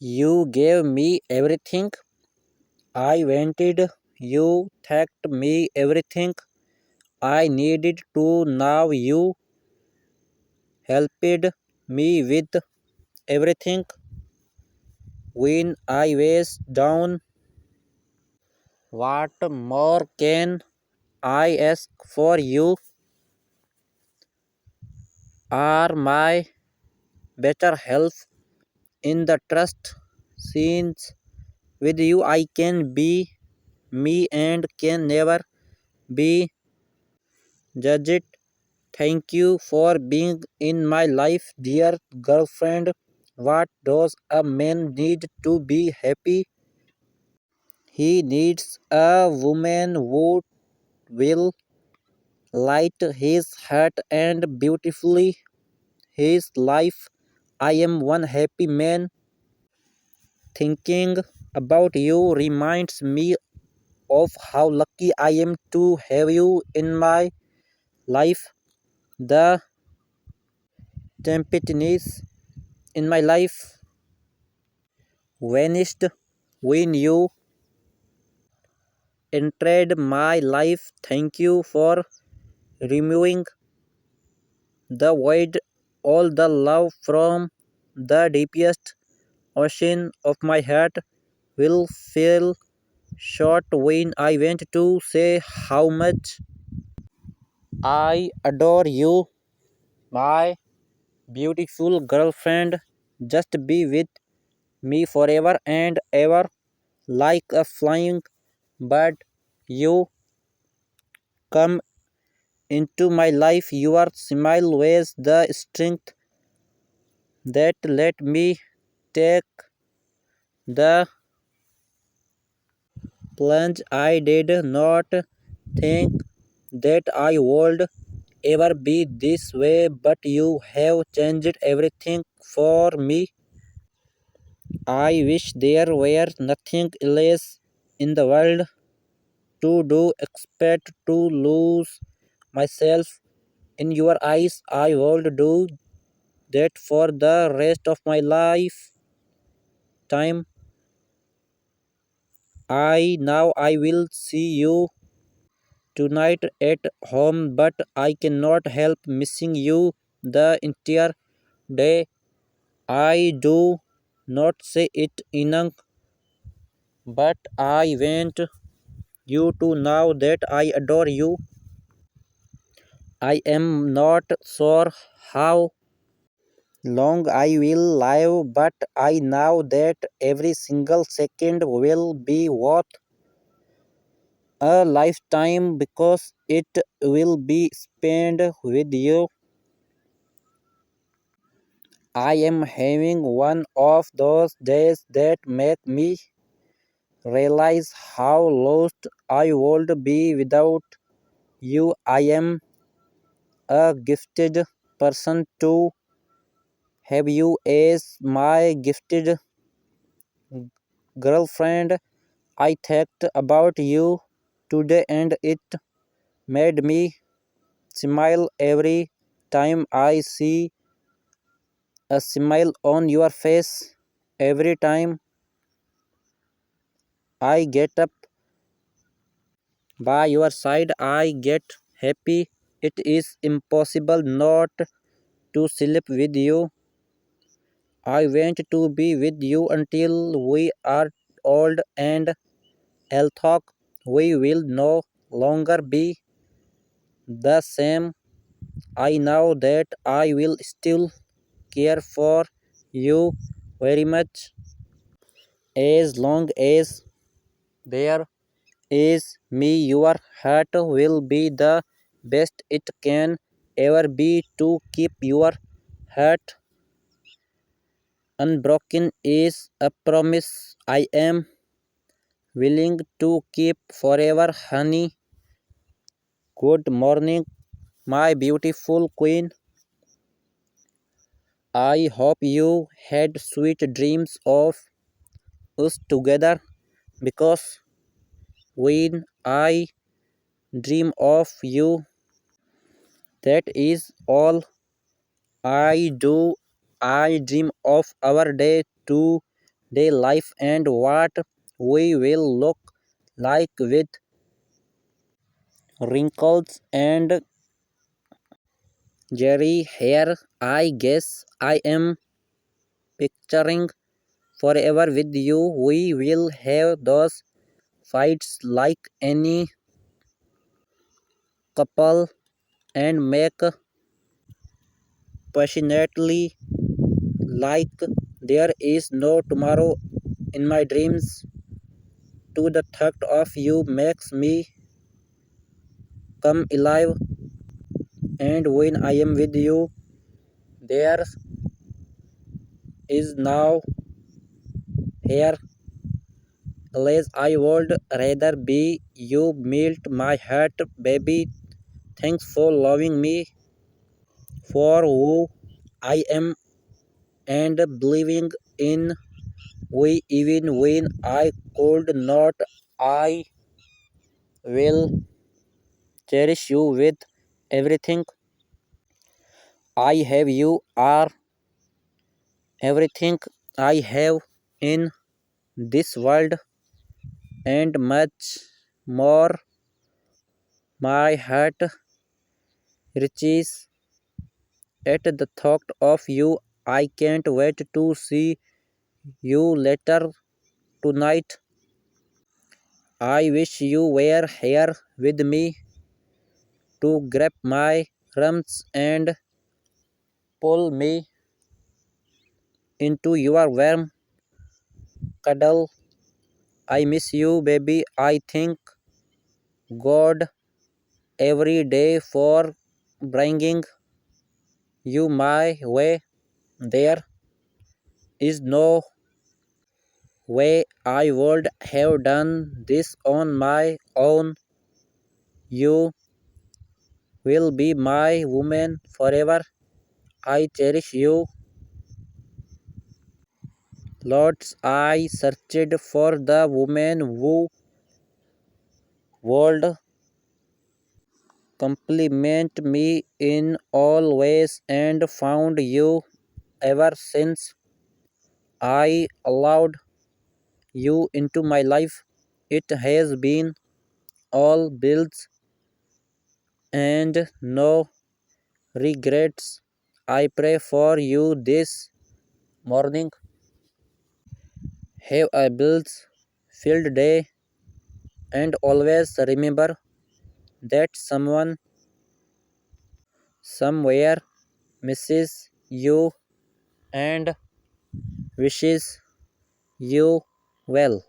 You gave me everything I wanted. You thanked me everything I needed to. Now you helped me with everything when I was down. What more can I ask for? You are my better help in the trust scenes. With you, I can be me and can never be judged. Thank you for being in my life, dear girlfriend. What does a man need to be happy? He needs a woman who will light his heart and beautifully his life. I am one happy man. Thinking about you reminds me of how lucky I am to have you in my life. The temptiness in my life vanished when you entered my life. Thank you for removing the void, all the love from the deepest ocean of my heart will feel short when I want to say how much I adore you, my beautiful girlfriend. Just be with me forever and ever like a flying bird. You come into my life. Your smile was the strength that let me take the plunge. I did not think that I would ever be this way, but you have changed everything for me. I wish there were nothing else in the world to do except to lose myself in your eyes. I would do that for the rest of my life time. I will see you tonight at home, but I cannot help missing you the entire day. I do not say it enough, but I want you to know that I adore you. I am not sure how long I will live, but I know that every single second will be worth a lifetime because it will be spent with you. I am having one of those days that make me realize how lost I would be without you. I am a gifted person to have you as my gifted girlfriend. I thought about you today and it made me smile every time I see a smile on your face. Every time I get up by your side, I get happy. It is impossible not to sleep with you. I want to be with you until we are old and although we will no longer be the same. I know that I will still care for you very much as long as there is me. Your heart will be the best it can ever be. To keep your heart unbroken is a promise I am willing to keep forever, honey. Good morning, my beautiful queen. I hope you had sweet dreams of us together because when I dream of you, that is all I do. I dream of our day day life and what we will look like with wrinkles and Jerry hair. I guess I am picturing forever with you. We will have those fights like any couple and make passionately like there is no tomorrow in my dreams. To the thought of you makes me come alive, and when I am with you, there is now here. Alas, I would rather be you melt my heart, baby. Thanks for loving me for who I am and believing in we even when I could not. I will cherish you with everything I have. You are everything I have in this world and much more. My heart reaches at the thought of you. I can't wait to see you later tonight. I wish you were here with me to grab my arms and pull me into your warm cuddle. I miss you, baby. I thank God every day for bringing you my way. There is no way I would have done this on my own. You will be my woman forever. I cherish you. Lots I searched for the woman who would compliment me in all ways and found you ever since I allowed you into my life. It has been all bills and no regrets. I pray for you this morning. Have a bills filled day and always remember that someone somewhere misses you and wishes you well.